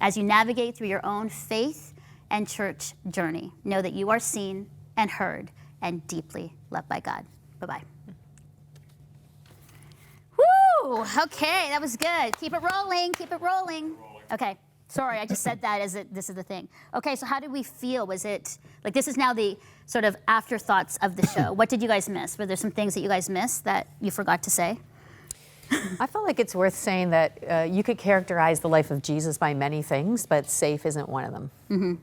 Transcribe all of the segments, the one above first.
As you navigate through your own faith and church journey, know that you are seen and heard and deeply loved by God. Bye-bye. Woo! Okay, that was good. Keep it rolling. Keep it rolling. Okay. Sorry, I just said that as this is the thing. Okay, so how did we feel? Was it, like, this is now the sort of afterthoughts of the show. What did you guys miss? Were there some things that you guys missed that you forgot to say? I feel like it's worth saying that you could characterize the life of Jesus by many things, but safe isn't one of them. Mm-hmm.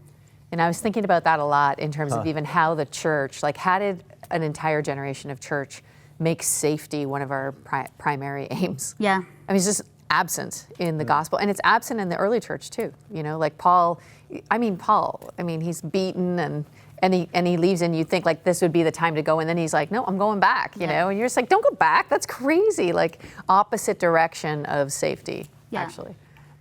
And I was thinking about that a lot in terms of even how the church, like, how did an entire generation of church make safety one of our primary aims? Yeah. I mean, it's just absent in the gospel, and it's absent in the early church too. You know, like Paul, he's beaten and he leaves, and you think like this would be the time to go, and then he's like, no, I'm going back, you know, and you're just like, don't go back, that's crazy, like opposite direction of safety, actually.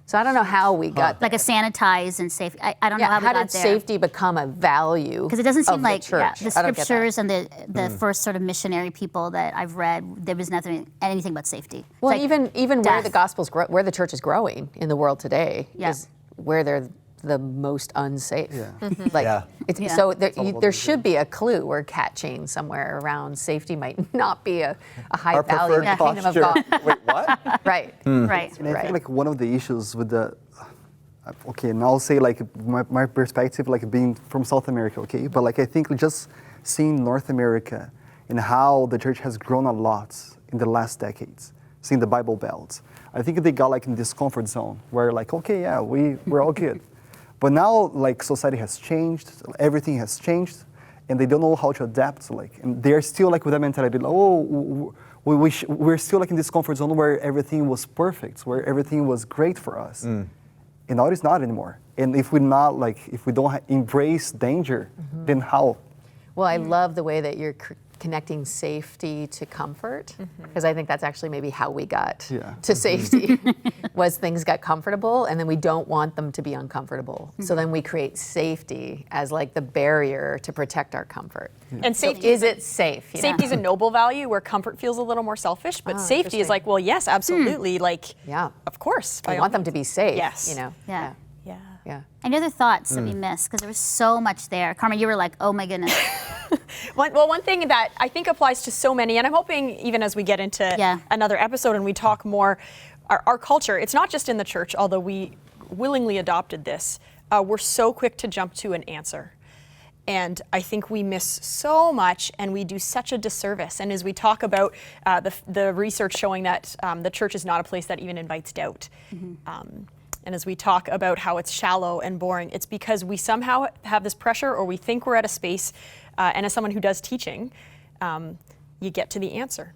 So I don't know how we got like a sanitized and safe. I don't know how we got there. How did safety become a value? Because it doesn't seem like the scriptures and the first sort of missionary people that I've read, there was anything but safety. Well, like even where the gospel's where the church is growing in the world today is where they're the most unsafe. So there should be a clue or cat chain somewhere around safety might not be a high value in the kingdom of God. Wait, what? Right. And I think like one of the issues with and I'll say like my perspective, like being from South America, okay? But like I think just seeing North America and how the church has grown a lot in the last decades, seeing the Bible Belt, I think they got like in this comfort zone where like, we're all good. But now, like, society has changed, everything has changed, and they don't know how to adapt. And they're still like with that mentality, we're still like in this comfort zone where everything was perfect, where everything was great for us. And now it's not anymore. And if we don't embrace danger, then how? Well, I love the way that you're connecting safety to comfort, because I think that's actually maybe how we got to safety, was things got comfortable, and then we don't want them to be uncomfortable. So then we create safety as like the barrier to protect our comfort. And safety, is it safe? Safety is a noble value where comfort feels a little more selfish, but safety is like, well, yes, absolutely, of course. I want them to be safe. Yes. You know. Yeah. Any other thoughts that we missed? Because there was so much there. Carmen, you were like, oh my goodness. One thing that I think applies to so many, and I'm hoping even as we get into another episode and we talk more, our culture, it's not just in the church, although we willingly adopted this, we're so quick to jump to an answer. And I think we miss so much, and we do such a disservice. And as we talk about the research showing that the church is not a place that even invites doubt, and as we talk about how it's shallow and boring, it's because we somehow have this pressure, or we think we're at a space, and as someone who does teaching, you get to the answer.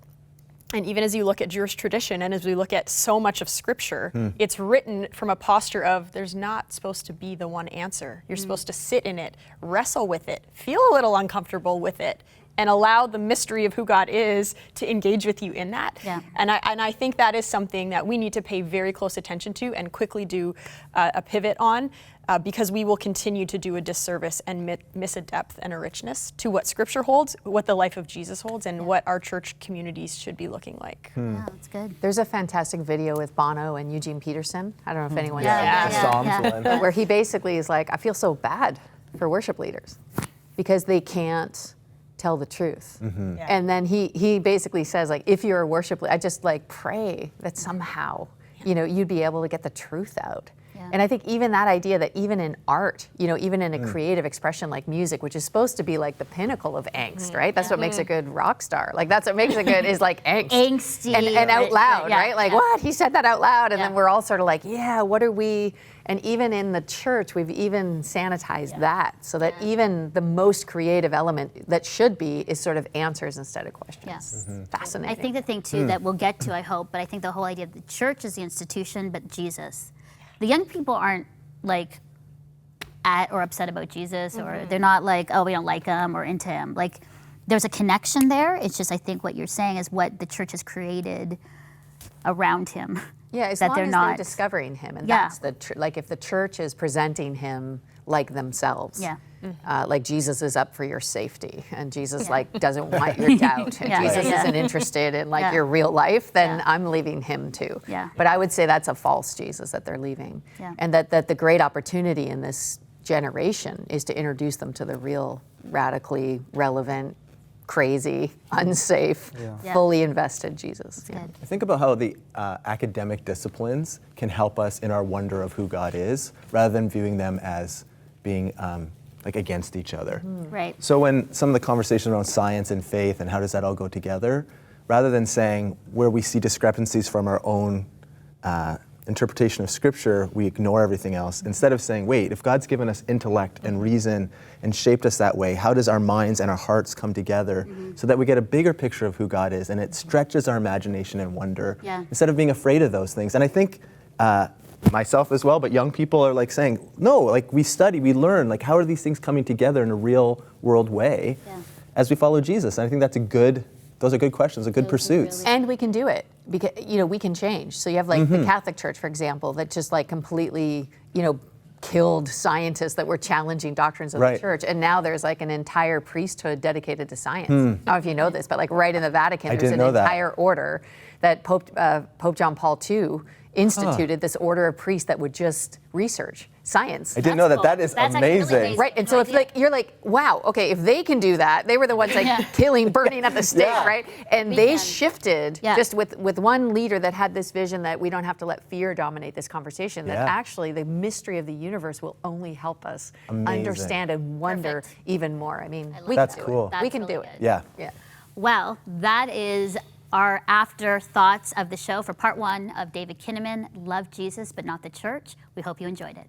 And even as you look at Jewish tradition, and as we look at so much of Scripture, it's written from a posture of there's not supposed to be the one answer. You're supposed to sit in it, wrestle with it, feel a little uncomfortable with it, and allow the mystery of who God is to engage with you in that. Yeah. And I think that is something that we need to pay very close attention to and quickly do a pivot on, because we will continue to do a disservice and miss a depth and a richness to what Scripture holds, what the life of Jesus holds, and what our church communities should be looking like. Yeah, that's good. There's a fantastic video with Bono and Eugene Peterson. I don't know if anyone's seen it. Where he basically is like, I feel so bad for worship leaders because they can't tell the truth. And then he basically says, like, if you're a worship leader, I just like pray that somehow, you'd be able to get the truth out. And I think even that idea that even in art, even in a creative expression like music, which is supposed to be like the pinnacle of angst, right? That's what makes a good rock star. Like that's what makes it good is like angst. Angsty. And out loud, right? Like, what? He said that out loud. And then we're all sort of like, what are we? And even in the church, we've even sanitized that so that even the most creative element that should be is sort of answers instead of questions. Yes. Fascinating. I think the thing too that we'll get to, I hope, but I think the whole idea of the church is the institution, but Jesus. The young people aren't like at or upset about Jesus, or they're not like, oh, we don't like him or into him. Like there's a connection there. It's just, I think what you're saying is what the church has created around him. Yeah, as that long they're as not they're discovering him, and Yeah. that's the like if the church is presenting him like themselves. Yeah. Like Jesus is up for your safety, and Jesus like doesn't want your doubt, and Yeah. Jesus Yeah. isn't interested in like Yeah. your real life. Then Yeah. I'm leaving him too. Yeah. But I would say that's a false Jesus that they're leaving, Yeah. and that the great opportunity in this generation is to introduce them to the real, radically relevant, crazy, unsafe, Yeah. fully invested Jesus. Yeah. Good. I think about how the academic disciplines can help us in our wonder of who God is, rather than viewing them as being like against each other. Right. So when some of the conversation around science and faith and how does that all go together, rather than saying where we see discrepancies from our own interpretation of Scripture, we ignore everything else. Instead of saying, wait, if God's given us intellect and reason and shaped us that way, how does our minds and our hearts come together so that we get a bigger picture of who God is, and it stretches our imagination and wonder, Yeah. instead of being afraid of those things. And I think myself as well, but young people are like saying, no, like we study, we learn, like how are these things coming together in a real world way Yeah. as we follow Jesus? And I think those are good questions, good Those are pursuits. really- And we can do it because we can change. So you have like the Catholic Church, for example, that just like completely killed scientists that were challenging doctrines of the Right. church, and now there's like an entire priesthood dedicated to science. I don't know if you know this, but like right in the Vatican, I there's didn't an know that. entire order that Pope John Paul II instituted this order of priests that would just research science. I didn't know that. cool. That is That's actually really amazing. amazing. Right, and so No if idea. like you're like, wow, okay, if they can do that, they were the ones like Yeah. killing, burning at the stake, Yeah. right? And We they can. shifted Yeah. just with one leader that had this vision that we don't have to let fear dominate this conversation. That Yeah. actually the mystery of the universe will only help us Amazing. understand and wonder Perfect. even more. I mean, I love we That's can do cool. it. That's We can really do good. it. Yeah. Yeah. Well, that is our afterthoughts of the show for part one of David Kinnaman, Love Jesus but Not the Church. We hope you enjoyed it.